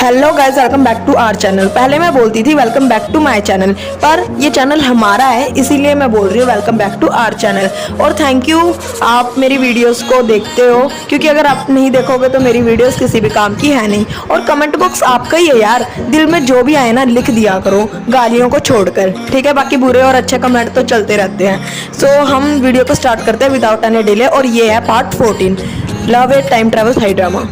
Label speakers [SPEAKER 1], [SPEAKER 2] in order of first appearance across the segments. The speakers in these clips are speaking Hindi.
[SPEAKER 1] Hello guys, welcome back to our channel. पहले मैं बोलती थी welcome back to my channel, पर ये चैनल हमारा है इसीलिए मैं बोल रही हूँ welcome back to our channel. और थैंक यू, आप मेरी वीडियोस को देखते हो, क्योंकि अगर आप नहीं देखोगे तो मेरी वीडियोस किसी भी काम की है नहीं। और कमेंट बॉक्स आपका ही है यार, दिल में जो भी आए ना लिख दिया करो, गालियों को छोड़कर, ठीक है। बाकी बुरे और अच्छे कमेंट तो चलते रहते हैं। सो हम वीडियो को स्टार्ट करते हैं विदाउट एनी डिले, और ये है पार्ट 14, लव ए टाइम ट्रैवल हाई ड्रामा।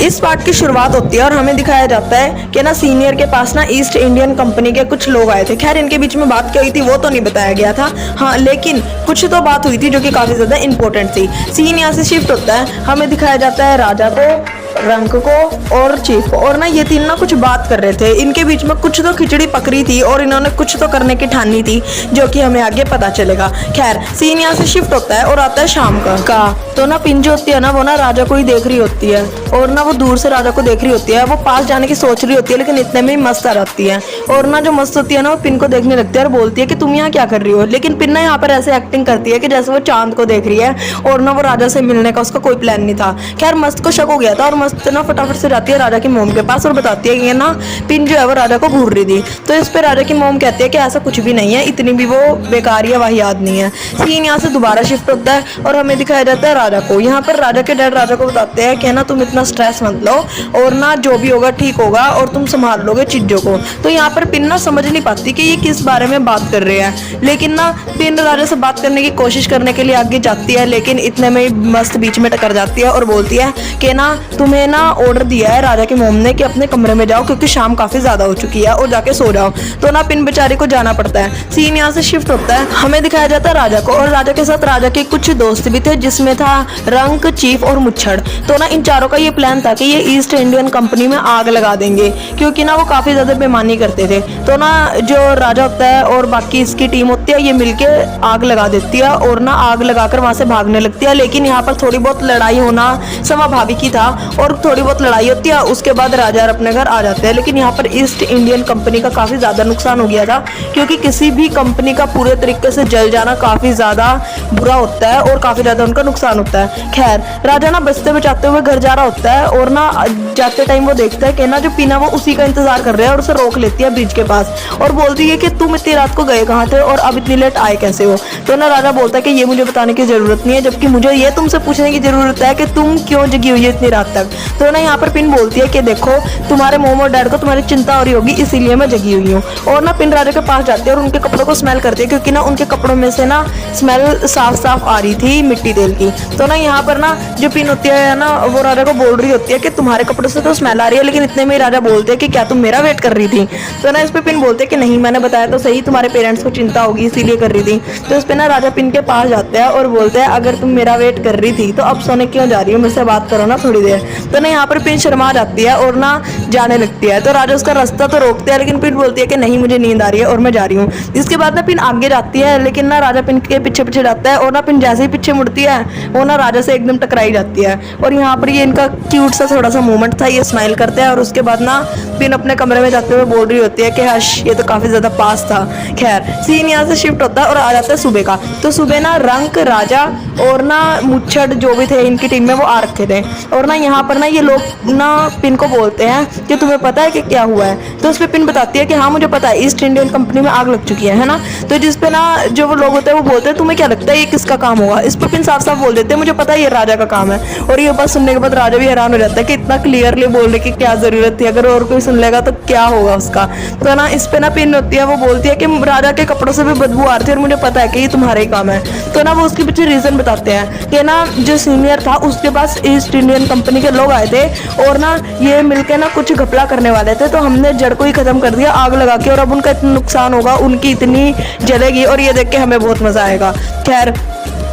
[SPEAKER 1] इस पार्ट की शुरुआत होती है और हमें दिखाया जाता है कि ना सीनियर के पास ना ईस्ट इंडियन कंपनी के कुछ लोग आए थे। खैर इनके बीच में बात क्या हुई थी वो तो नहीं बताया गया था, हाँ, लेकिन कुछ तो बात हुई थी जो कि काफी ज्यादा इंपॉर्टेंट थी। सीन यहाँ से शिफ्ट होता है, हमें दिखाया जाता है राजा को, रंक को और चीफ को, और ना ये तीन ना कुछ बात कर रहे थे। इनके बीच में कुछ तो खिचड़ी पकड़ी थी और इन्होंने कुछ तो करने की ठानी थी जो कि हमें आगे पता चलेगा। खैर सीन यहाँ से शिफ्ट होता है और आता है शाम का तो ना पिन जो होती है ना वो ना राजा को ही देख रही होती है, और ना वो दूर से राजा को देख रही होती है। वो पास जाने की सोच रही होती है लेकिन इतने में ही मस्त आ जाती है, और ना जो मस्त होती है ना वो पिन को देखने लगती है और बोलती है कि तुम यहाँ क्या कर रही हो। लेकिन पिन ना यहाँ पर ऐसे एक्टिंग करती है कि जैसे वो चांद को देख रही है, और ना वो राजा से मिलने का उसका कोई प्लान नहीं था। खैर मस्त को शक हो गया था और मस्त ना फटाफट से जाती है राजा की मोम के पास और बताती है कि ना पिन जो है वो राजा को घूर रही थी। तो इस पे राजा की मोम कहती है कि ऐसा कुछ भी नहीं है, इतनी भी वो बेकार या वाहियात नहीं है। सीन यहाँ से दोबारा शिफ्ट होता है और हमें दिखाया जाता है राजा को। यहाँ पर राजा के डैड राजा को बताते हैं कि ना तुम इतना स्ट्रेस मत लो, और ना जो भी होगा ठीक होगा और तुम संभाल लोगे चीजों को। तो यहाँ पर पिन ना समझ नहीं पाती कि ये किस बारे में बात कर रहे हैं, लेकिन ना पिन राजा से बात करने की कोशिश करने के लिए आगे जाती है, लेकिन इतने में मस्त बीच में टकर जाती है और बोलती है कि ना तुम्हें ना ऑर्डर दिया है राजा की मोम ने कि अपने कमरे में जाओ क्योंकि शाम काफी ज्यादा हो चुकी है और जाके सो जाओ। तो ना पिन बेचारी को जाना पड़ता है। सीन यहाँ से शिफ्ट होता है, हमें दिखाया जाता है राजा को, और राजा के साथ राजा के कुछ दोस्त भी थे जिसमें था रंक, चीफ और मुच्छड़। तो ना इन चारों का ये प्लान था कि ये ईस्ट इंडियन कंपनी में आग लगा देंगे, क्योंकि ना वो काफी ज्यादा बेईमानी करते थे। तो ना जो राजा होता है और बाकी इसकी टीम होती है ये मिलके आग लगा देती है, और ना आग लगाकर वहां से भागने लगती है। लेकिन यहाँ पर थोड़ी बहुत लड़ाई होना स्वाभाविक ही था, और थोड़ी बहुत लड़ाई होती है, उसके बाद राजा अपने घर आ जाते हैं। लेकिन यहाँ पर ईस्ट इंडियन कंपनी का काफी ज्यादा नुकसान हो गया था, क्योंकि किसी भी कंपनी का पूरे तरीके से जल जाना काफी ज्यादा बुरा होता है और काफी ज्यादा उनका नुकसान होता है। खैर राजा ना बचते बचाते हुए घर जा रहा होता है, और ना जाते टाइम वो देखता है कि ना जो पीना वो उसी का इंतजार कर रहा है, और उसे रोक लेती है ब्रिज के पास और बोलती है कि तुम इतनी रात को गए कहाँ थे और अब इतनी लेट आए कैसे हो। तो ना राजा बोलता है कि ये मुझे बताने की जरूरत नहीं है, जबकि मुझे ये तुमसे पूछने की जरूरत है कि तुम क्यों जगी हुई है इतनी रात तक। तो ना यहाँ पर पिन बोलती है कि देखो तुम्हारे मोम और डैड को तुम्हारी चिंता हो रही होगी इसीलिए मैं जगी हुई हूँ। और ना पिन राजा के पास जाती है और उनके कपड़ों को स्मेल करती है, क्योंकि ना उनके कपड़ों में से ना स्मेल साफ साफ आ रही थी मिट्टी तेल की। तो ना यहाँ पर ना जो पिन होती है ना वो राजा को बोल रही होती है कि तुम्हारे कपड़ों से तो स्मेल आ रही है, लेकिन इतने में राजा बोलते हैं कि क्या तुम मेरा वेट कर रही थी। तो ना इस पे पिन बोलते हैं कि नहीं, मैंने बताया तो सही, तुम्हारे पेरेंट्स को चिंता होगी इसीलिए कर रही थी। तो इस पे ना राजा पिन के पास जाते हैं और बोलते हैं अगर तुम मेरा वेट कर रही थी तो अब सोने क्यों जा रही हो, मुझसे बात करो ना थोड़ी देर। तो ना यहाँ पर पिन शर्मा जाती है और ना जाने लगती है। तो राजा उसका रास्ता तो रोकते हैं, लेकिन पिन बोलती है कि नहीं मुझे नींद आ रही है और मैं जा रही हूँ। इसके बाद ना पिन आगे जाती है, लेकिन ना राजा पिन के पीछे पीछे जाता है, और ना पिन जैसे ही पीछे मुड़ती है वो ना राजा से एकदम टकराई जाती है। और यहाँ पर ये इनका क्यूट सा थोड़ा सा मोमेंट था, ये स्माइल करते हैं, और उसके बाद ना पिन अपने कमरे में जाते हुए बोल रही होती है कि हश ये तो काफी ज्यादा पास था। खैर सीन यहाँ से शिफ्ट होता है और आ जाता है सुबह का। तो सुबह ना रंक, राजा और ना मुच्छड़ जो भी थे इनकी टीम में वो आ रखे थे, और ना यहाँ पर ना ये लोग ना पिन को बोलते हैं कि तुम्हें पता है कि क्या हुआ है। तो उस पर पिन बताती है कि हाँ मुझे पता है, ईस्ट इंडियन कंपनी में आग लग चुकी है ना। तो जिसपे ना जो वो लोग होते हैं वो बोलते हैं तुम्हें क्या लगता है ये किसका काम होगा। इस पर पिन साफ साफ बोल देते हैं मुझे पता है ये राजा का काम है। और ये बात सुनने के बाद राजा भी हैरान हो जाता है कि इतना क्लियरली बोलने की क्या जरूरत थी, अगर और कोई सुन लेगा तो क्या होगा उसका। तो ना इस पे ना पिन होती है, वो बोलती है कि राजा के कपड़ों से भी बदबू आ रही थी और मुझे पता है कि ये तुम्हारा ही काम है। तो ना वो उसके पीछे रीजन बताते हैं कि ना जो सीनियर था उसके पास ईस्ट इंडियन कंपनी के लोग आए थे, और ना ये मिलके ना कुछ घपला करने वाले थे, तो हमने जड़ को ही खत्म कर दिया आग लगा के, और अब उनका इतना नुकसान होगा, उनकी इतनी जलेगी, और ये देख के हमें बहुत मजा आएगा। खैर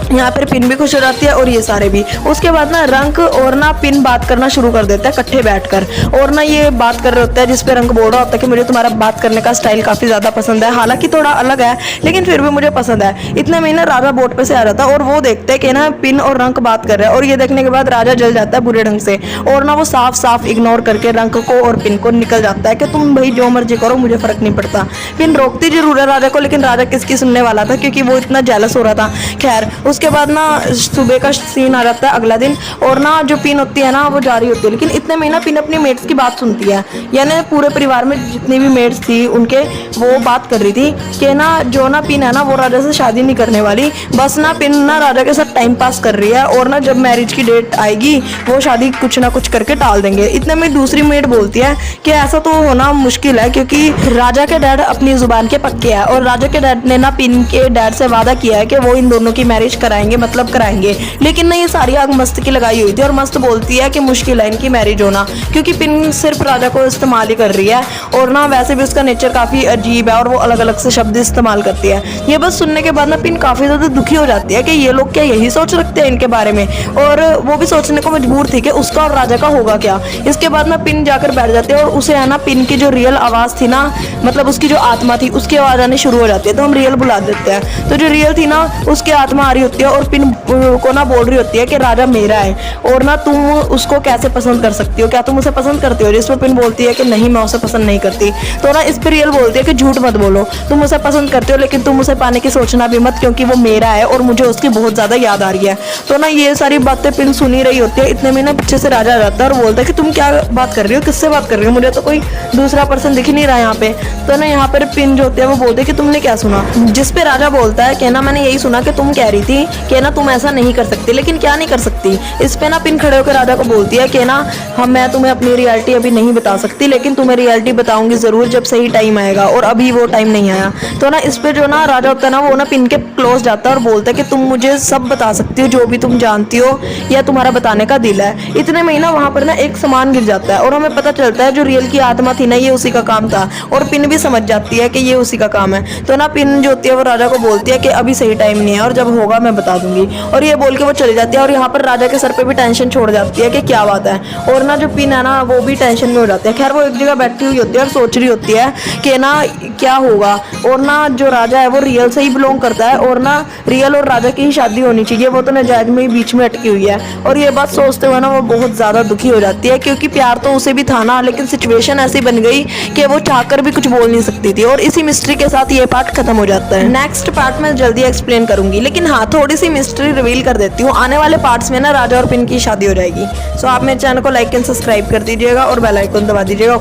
[SPEAKER 1] यहाँ पर पिन भी खुश हो जाती है और ये सारे भी। उसके बाद ना रंक और ना पिन बात करना शुरू कर देता है इकट्ठे बैठकर, और ना ये बात कर रहे होता है जिसपे रंक बोल रहा होता है कि मुझे तुम्हारा बात करने का स्टाइल काफी ज्यादा पसंद है, हालांकि थोड़ा अलग है लेकिन फिर भी मुझे पसंद है। इतने में ना राजा बोट पे से आ जाता है और वो देखते हैं कि ना पिन और रंक बात कर रहे हैं, और ये देखने के बाद राजा जल जाता है बुरे ढंग से, और ना वो साफ साफ इग्नोर करके रंक को और पिन को निकल जाता है कि तुम भाई जो मर्जी करो मुझे फर्क नहीं पड़ता। पिन रोकती जरूर है राजा को, लेकिन राजा किसकी सुनने वाला था, क्योंकि वो इतना जेलस हो रहा था। खैर उसके बाद ना सुबह का सीन आ जाता है अगला दिन, और ना जो पिन होती है ना वो जा रही होती है, लेकिन इतने में ना पिन अपनी मेट्स की बात सुनती है। यानी पूरे परिवार में जितनी भी मेट्स थी उनके वो बात कर रही थी कि ना जो ना पिन है ना वो राजा से शादी नहीं करने वाली, बस ना पिन ना राजा के साथ टाइम पास कर रही है, और ना जब मैरिज की डेट आएगी वो शादी कुछ ना कुछ करके टाल देंगे। इतने में दूसरी मेट बोलती है कि ऐसा तो होना मुश्किल है, क्योंकि राजा के डैड अपनी जुबान के पक्के हैं, और राजा के डैड ने ना पिन के डैड से वादा किया है कि वो इन दोनों की मैरिज कराएंगे, मतलब कराएंगे। लेकिन ना ये सारी आग मस्त की लगाई हुई थी, और मस्त बोलती है कि मुश्किल है इनकी मैरिज होना, क्योंकि पिन सिर्फ राजा को इस्तेमाल ही कर रही है, और ना वैसे भी उसका नेचर काफी अजीब है और वो अलग अलग से शब्द इस्तेमाल करती है। ये बस सुनने के बाद ना पिन काफी ज्यादा दुखी हो जाती है कि ये लोग क्या यही सोच रखते हैं इनके बारे में, और वो भी सोचने को मजबूर थी कि उसका और राजा का होगा क्या। इसके बाद ना पिन जाकर बैठ जाती है, और उसे है ना पिन की जो रियल आवाज थी ना, मतलब उसकी जो आत्मा थी उसकी आवाज आनी शुरू हो जाती है, तो हम रियल बुला देते हैं। तो जो रियल थी ना उसकी आत्मा आ रही होती है, और पिन को ना बोल रही होती है कि राजा मेरा है, और ना तुम उसको कैसे पसंद कर सकती हो, क्या तुम उसे पसंद करती हो। जिस पर पिन बोलती है कि नहीं मैं उसे पसंद नहीं करती। तो ना इस पर रियल बोलती है कि झूठ मत बोलो, तुम उसे पसंद करते हो, लेकिन तुम उसे पाने की सोचना भी मत, क्योंकि वो मेरा है और मुझे उसकी बहुत ज्यादा याद आ रही है। तो ना ये सारी बातें पिन सुनी रही होती है। इतने में ना पीछे से राजा आ जाता है और बोलता है कि तुम क्या बात कर रही हो, किससे बात कर रही हो, मुझे तो कोई दूसरा पर्सन दिख ही नहीं रहा यहाँ पे। तो ना यहाँ पर पिन जो होती है वो बोलते है कि तुमने क्या सुना। जिस पे राजा बोलता है कि ना मैंने यही सुना कि तुम कह रही थी कि ना तुम ऐसा नहीं कर सकती, लेकिन क्या नहीं कर सकती। इस पे ना पिन खड़े होकर राजा को बोलती है कि ना हम मैं तुम्हें अपनी रियलिटी अभी नहीं बता सकती, लेकिन तुम्हें रियलिटी बताऊंगी जरूर जब सही टाइम आएगा, और अभी वो टाइम नहीं आया। तो ना इस पे जो ना राजा होता है ना वो ना पिन के क्लोज जाता है और बोलता है कि तुम मुझे सब बता सकती हो जो भी तुम जानती हो या तुम्हारा बताने का दिल है। इतने में ना वहां पर ना एक सामान गिर जाता है, और हमें पता चलता है जो रियल की आत्मा थी ना ये उसी का काम था, और पिन भी समझ जाती है कि ये उसी का काम है। तो ना पिन जो होती है वो राजा को बोलती है कि अभी सही टाइम नहीं है, और जब होगा मैं बता दूंगी, और ये बोल के वो चली जाती है। और यहाँ पर राजा के सर पे भी टेंशन छोड़ जाती है कि क्या बात है, और ना जो पिन है ना वो भी टेंशन में हो जाती है। खैर वो एक जगह बैठी हुई होती है और सोच रही होती है कि ना क्या होगा, और ना जो राजा है वो रियल से ही बिलोंग करता है, और ना रियल और राजा की ही शादी होनी चाहिए, वो तो नजायज में ही बीच में अटकी हुई है। और ये बात सोचते हुए ना वो बहुत ज्यादा दुखी हो जाती है, क्योंकि प्यार तो उसे भी था ना, लेकिन सिचुएशन ऐसी बन गई कि वो चाहकर भी कुछ बोल नहीं सकती थी। और इसी मिस्ट्री के साथ ये पार्ट खत्म हो जाता है। नेक्स्ट पार्ट में जल्दी एक्सप्लेन करूंगी, लेकिन हाँ थोड़ी सी मिस्ट्री रिवील कर देती हूँ। आने वाले पार्ट्स में ना राजा और पिन की शादी हो जाएगी। सो आप मेरे चैनल को लाइक एंड सब्सक्राइब कर दीजिएगा और बेल आइकन दबा दीजिएगा।